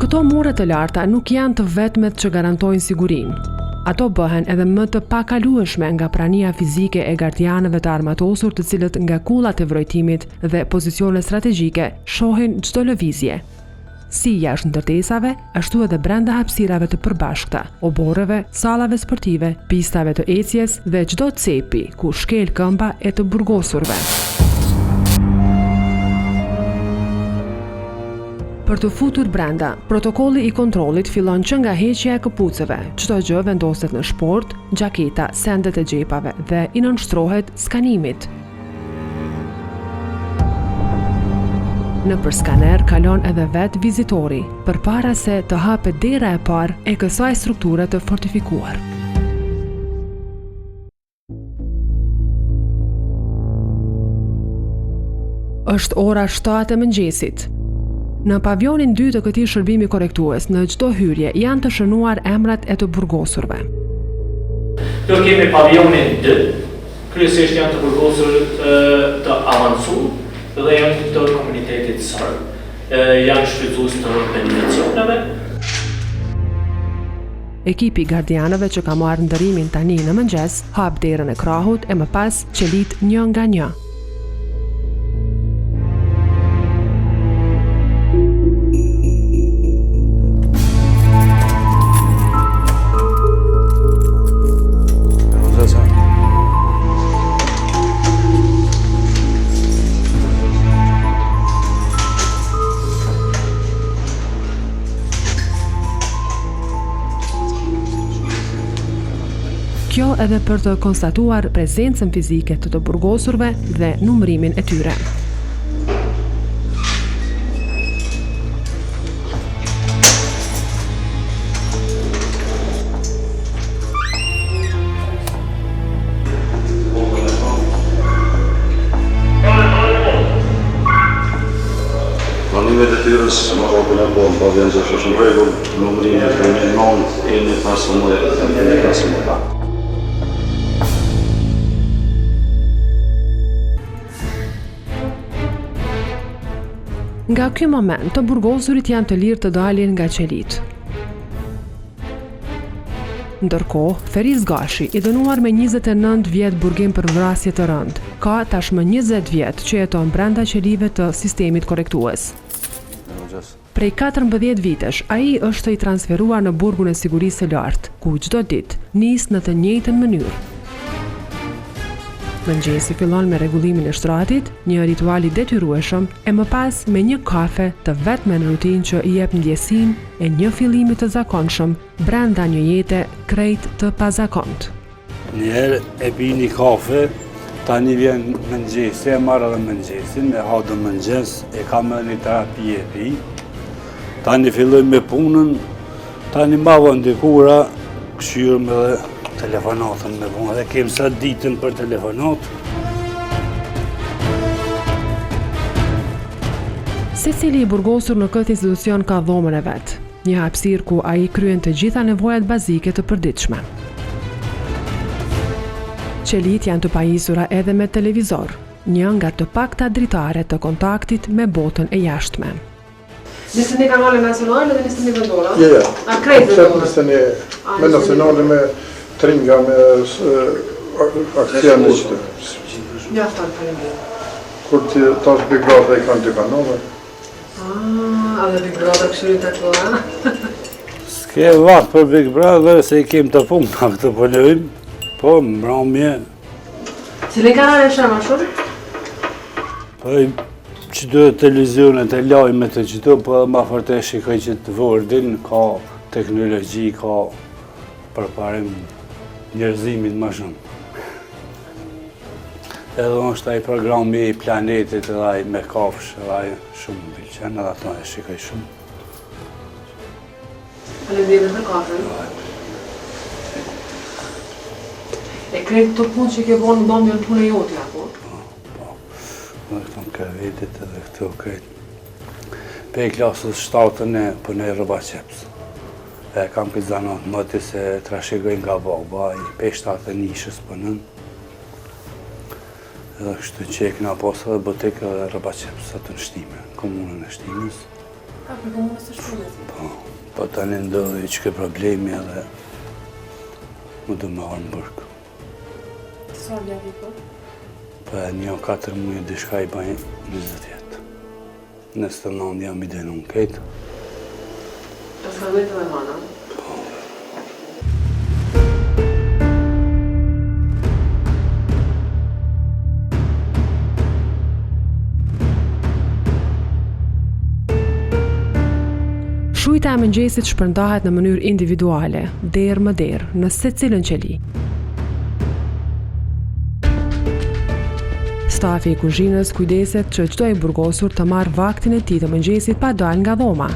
Këto more të larta nuk janë të vetmet që garantojnë sigurinë. Ato bëhen edhe më të pakalueshme nga prania fizike e gardianëve të armatosur, të cilët nga kullat e vrojtimit dhe pozicione strategjike shohin çdo lëvizje. Si jashtë ndërtesave, ashtu edhe brenda hapësirave të përbashkëta, oborreve, sallave sportive, pistave të ecjes dhe çdo cepi ku shkel këmba e të burgosurve. Për të futur brenda, protokolli i kontrollit fillon që nga heqja e këpucëve, çdo gjë vendoset në shport, gjaketa, sendet e xhepave dhe i nënshtrohet skanimit. Në përskaner kalon edhe vet vizitori, përpara se të hapet dera e parë e kësaj strukture të fortifikuar. Është ora 7 e mëngjesit. Në pavionin 2 të këtij shërbimi korrektues, në çdo hyrje janë të shënuar emrat e të burgosurve. Do kemi pavionin 2, kryesisht janë të burgosur të avancuar dhe janë të komunitetit sarb. Janë shfrytzues të organizacioneve. Ekipi gardianëve që ka marrë ndërimin tani në mëngjes, hap derën e krahut e më pas qelit një nga një. Kjo edhe për të konstatuar prezencën fizike të burgosurve dhe numërimin e tyre. Planimet e tyrës më hapën e bon, pa vjen që është në regull, numërimin e terminon, e një 15. Nga ky moment, të burgosurit janë të lirë të dalin nga qelit. Ndërkohë, Feriz Gashi, i dënuar me 29 vjet burgim për vrasje të rëndë, ka tashmë 20 vjet që jeton brenda qelive të sistemit korrektues. Prej 14 vitesh, ai është i transferuar në burgun e sigurisë së lartë, ku çdo ditë nis në të njëjtën mënyrë. Mëngjesi fillon me rregullimin e shtratit, një ritual i detyrueshëm, e më pas me një kafe të vetme në rutinë që i jep ndjesinë e një fillimi të zakonshëm brenda një jete krejt të pazakont. Njëherë e pi një kafe, tani vjen mëngjesi, e marrë edhe mëngjesin, me hadë mëngjes, e kam një terapi e pi. Tani filloj me punën, tani mbavon dikura, këshyrëm edhe telefonatën me punë, dhe kemë sa ditën për telefonat. Secili i burgosur në këtë institucion ka dhomën e vet, një hapësirë ku ai kryen të gjitha nevojat bazike të përditshme. Qelit janë të pajisura edhe me televizor, një nga të pakta dritare të kontaktit me botën e jashtme. Nisë një kanale nacionale dhe nisë një vendora? Ja. A krejt vendora? Nisë një me nacionale me tringa me aksionë që Ja, faleminderit. kur ti tash Big Brother i kanë dy kanale. A dhe Big Brother këshyrit ato, a? S'ke vakt për Big Brother, se i kem të punë në këtë pëllërim, po mbrëmje. Cilin kanale shemë a shumë? Po qëto televizionet e lajmet e qëto, po ma fërte shikoj që të vërdin, ka teknologji, ka përparim njerëzimit më shumë. Edhe është ai programi i planetit edhe ai me kafsh, edhe ai shumë më pëlqen, edhe ato e shikoj shumë. Faleminderit për kafën. E krejt të punë që ke bonë në dombjën punë e jote, apo? Po, dhe këto në krevetit edhe këto krejt. Pe klasës 7 e punoj rroba qeps. E kam këtë zanat mëti se trashegoj nga baba, i pe 7 e nishës punën. Edhe kështu që e këna posë edhe botek edhe rroba qeps atë në Shtime, komunën e Shtimës. Ka për komunës të shtunës. Po tani ndodhi që ke problemi edhe më du me orë më bërkë. Sa vjetë i po? Po e një 4 muje dishka i bajnë 20 jetë. Nësë të nëndë jam i denun kejtë. Të shkallujtë dhe hana? Shujta e mëngjesit shpërndahet në mënyrë individuale, derë më derë, në secilën qeli. Stafi i kuzhinës kujdeset që çdo i burgosur të marrë vaktin e tij të mëngjesit pa dalë nga dhoma.